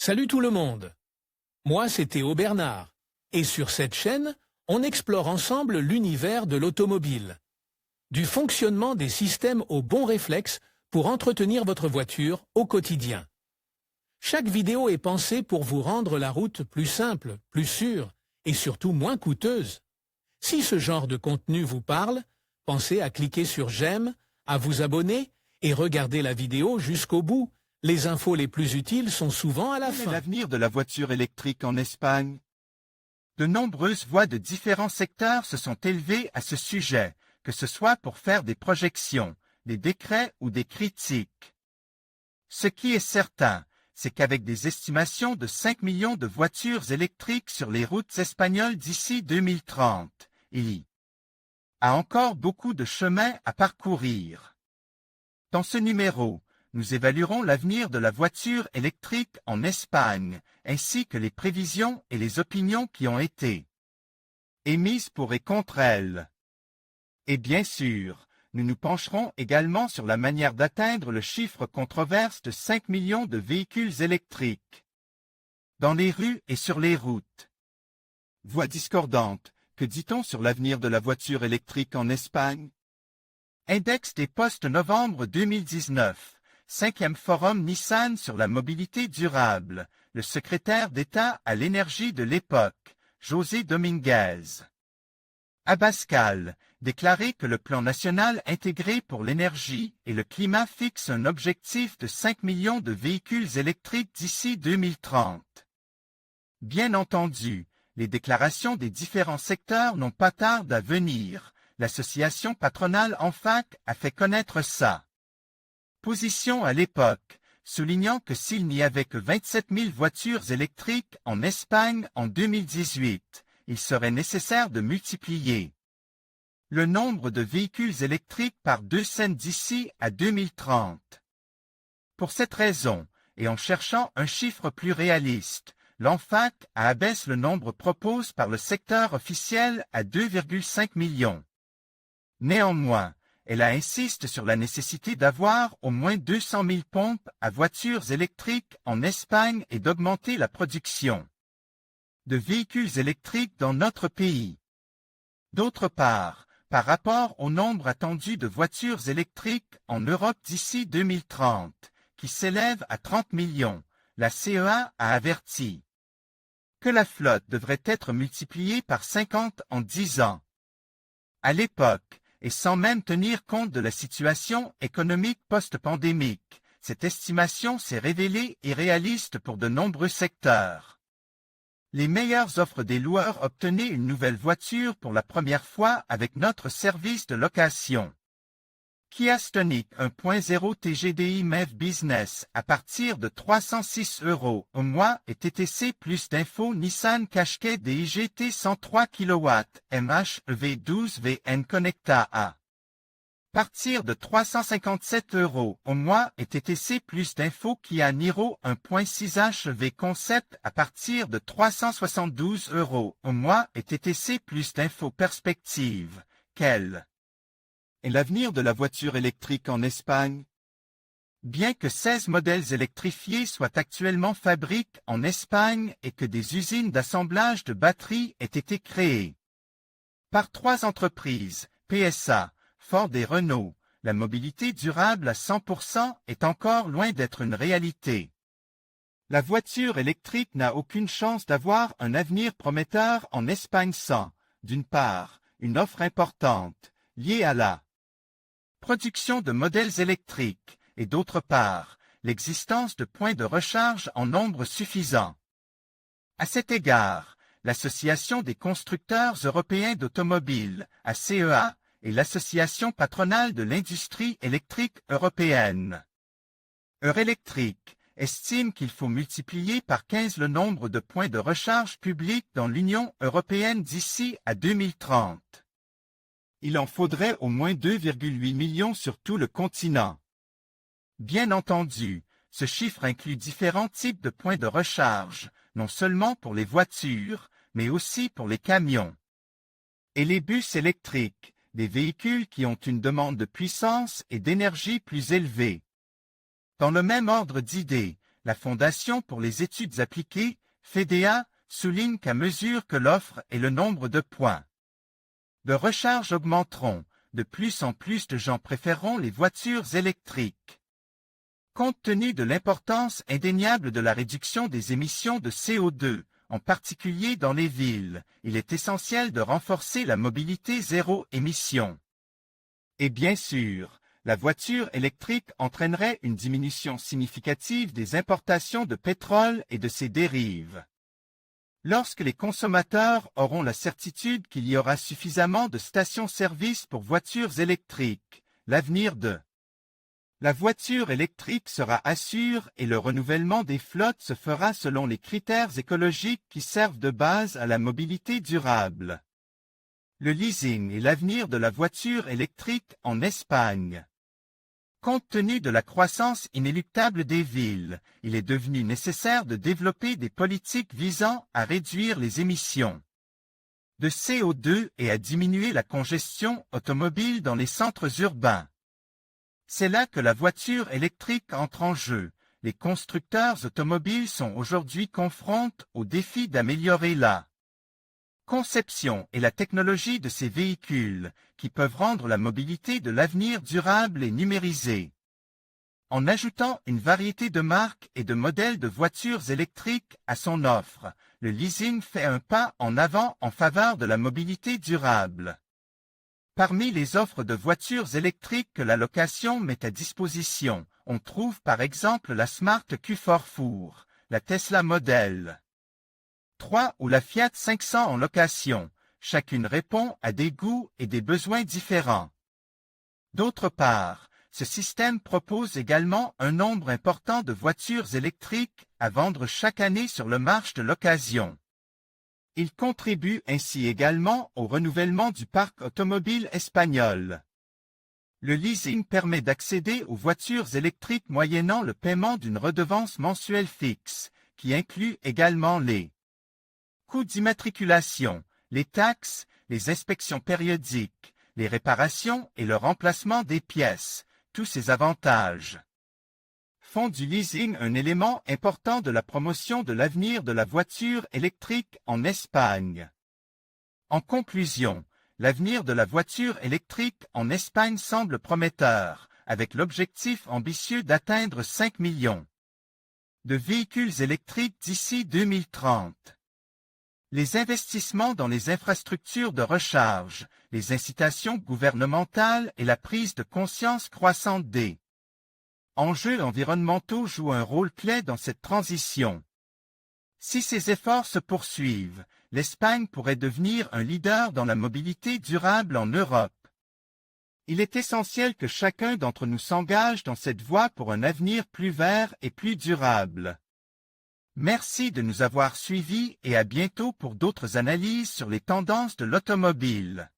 Salut tout le monde. Moi, c'est Théo Bernard. Et sur cette chaîne, on explore ensemble l'univers de l'automobile. Du fonctionnement des systèmes aux bons réflexes pour entretenir votre voiture au quotidien. Chaque vidéo est pensée pour vous rendre la route plus simple, plus sûre et surtout moins coûteuse. Si ce genre de contenu vous parle, pensez à cliquer sur j'aime, à vous abonner et regarder la vidéo jusqu'au bout. Les infos les plus utiles sont souvent à la fin. Quel est l'avenir de la voiture électrique en Espagne? De nombreuses voix de différents secteurs se sont élevées à ce sujet, que ce soit pour faire des projections, des décrets ou des critiques. Ce qui est certain, c'est qu'avec des estimations de 5 millions de voitures électriques sur les routes espagnoles d'ici 2030, il y a encore beaucoup de chemin à parcourir. Dans ce numéro, nous évaluerons l'avenir de la voiture électrique en Espagne, ainsi que les prévisions et les opinions qui ont été émises pour et contre elle. Et bien sûr, nous nous pencherons également sur la manière d'atteindre le chiffre controverse de 5 millions de véhicules électriques dans les rues et sur les routes. Voix discordante, que dit-on sur l'avenir de la voiture électrique en Espagne? Index des postes novembre 2019. 5e Forum Nissan sur la mobilité durable, le secrétaire d'État à l'énergie de l'époque, José Dominguez Abascal, déclaré que le plan national intégré pour l'énergie et le climat fixe un objectif de 5 millions de véhicules électriques d'ici 2030. Bien entendu, les déclarations des différents secteurs n'ont pas tardé à venir. L'association patronale ENFAC a fait connaître sa position à l'époque, soulignant que s'il n'y avait que 27 000 voitures électriques en Espagne en 2018, il serait nécessaire de multiplier le nombre de véhicules électriques par 2 d'ici à 2030. Pour cette raison, et en cherchant un chiffre plus réaliste, l'ENFAC a abaissé le nombre proposé par le secteur officiel à 2,5 millions. Néanmoins, elle insiste sur la nécessité d'avoir au moins 200 000 pompes à voitures électriques en Espagne et d'augmenter la production de véhicules électriques dans notre pays. D'autre part, par rapport au nombre attendu de voitures électriques en Europe d'ici 2030, qui s'élève à 30 millions, la CEA a averti que la flotte devrait être multipliée par 50 en 10 ans. À l'époque, et sans même tenir compte de la situation économique post-pandémique, cette estimation s'est révélée irréaliste pour de nombreux secteurs. Les meilleures offres des loueurs obtenaient une nouvelle voiture pour la première fois avec notre service de location. Kia Stonic 1.0 TGDI MEV Business à partir de 306 € au mois et TTC plus d'infos Nissan Qashqai DIGT 103 kW MHEV 12 VN Connecta à partir de 357 € au mois et TTC plus d'infos Kia Niro 1.6 HEV Concept à partir de 372 € au mois et TTC plus d'infos Perspective. Quel est l'avenir de la voiture électrique en Espagne? Bien que 16 modèles électrifiés soient actuellement fabriqués en Espagne et que des usines d'assemblage de batteries aient été créées par 3 entreprises, PSA, Ford et Renault, la mobilité durable à 100% est encore loin d'être une réalité. La voiture électrique n'a aucune chance d'avoir un avenir prometteur en Espagne sans, d'une part, une offre importante, liée à la production de modèles électriques, et d'autre part, l'existence de points de recharge en nombre suffisant. À cet égard, l'Association des constructeurs européens d'automobiles, ACEA, et l'Association patronale de l'industrie électrique européenne, Eurelectric, estiment qu'il faut multiplier par 15 le nombre de points de recharge publics dans l'Union européenne d'ici à 2030. Il en faudrait au moins 2,8 millions sur tout le continent. Bien entendu, ce chiffre inclut différents types de points de recharge, non seulement pour les voitures, mais aussi pour les camions et les bus électriques, des véhicules qui ont une demande de puissance et d'énergie plus élevée. Dans le même ordre d'idées, la Fondation pour les études appliquées, FEDEA, souligne qu'à mesure que l'offre et le nombre de points de recharge augmenteront, de plus en plus de gens préféreront les voitures électriques. Compte tenu de l'importance indéniable de la réduction des émissions de CO2, en particulier dans les villes, il est essentiel de renforcer la mobilité zéro émission. Et bien sûr, la voiture électrique entraînerait une diminution significative des importations de pétrole et de ses dérives. Lorsque les consommateurs auront la certitude qu'il y aura suffisamment de stations-service pour voitures électriques, l'avenir de la voiture électrique sera assuré et le renouvellement des flottes se fera selon les critères écologiques qui servent de base à la mobilité durable. Le leasing est l'avenir de la voiture électrique en Espagne. Compte tenu de la croissance inéluctable des villes, il est devenu nécessaire de développer des politiques visant à réduire les émissions de CO2 et à diminuer la congestion automobile dans les centres urbains. C'est là que la voiture électrique entre en jeu. Les constructeurs automobiles sont aujourd'hui confrontés au défi d'améliorer la conception et la technologie de ces véhicules, qui peuvent rendre la mobilité de l'avenir durable et numérisée. En ajoutant une variété de marques et de modèles de voitures électriques à son offre, le leasing fait un pas en avant en faveur de la mobilité durable. Parmi les offres de voitures électriques que la location met à disposition, on trouve par exemple la Smart Q4, la Tesla Model 3 ou la Fiat 500 en location. Chacune répond à des goûts et des besoins différents. D'autre part, ce système propose également un nombre important de voitures électriques à vendre chaque année sur le marché de l'occasion. Il contribue ainsi également au renouvellement du parc automobile espagnol. Le leasing permet d'accéder aux voitures électriques moyennant le paiement d'une redevance mensuelle fixe, qui inclut également les coûts d'immatriculation, les taxes, les inspections périodiques, les réparations et le remplacement des pièces. Tous ces avantages font du leasing un élément important de la promotion de l'avenir de la voiture électrique en Espagne. En conclusion, l'avenir de la voiture électrique en Espagne semble prometteur, avec l'objectif ambitieux d'atteindre 5 millions de véhicules électriques d'ici 2030. Les investissements dans les infrastructures de recharge, les incitations gouvernementales et la prise de conscience croissante des enjeux environnementaux jouent un rôle clé dans cette transition. Si ces efforts se poursuivent, l'Espagne pourrait devenir un leader dans la mobilité durable en Europe. Il est essentiel que chacun d'entre nous s'engage dans cette voie pour un avenir plus vert et plus durable. Merci de nous avoir suivis et à bientôt pour d'autres analyses sur les tendances de l'automobile.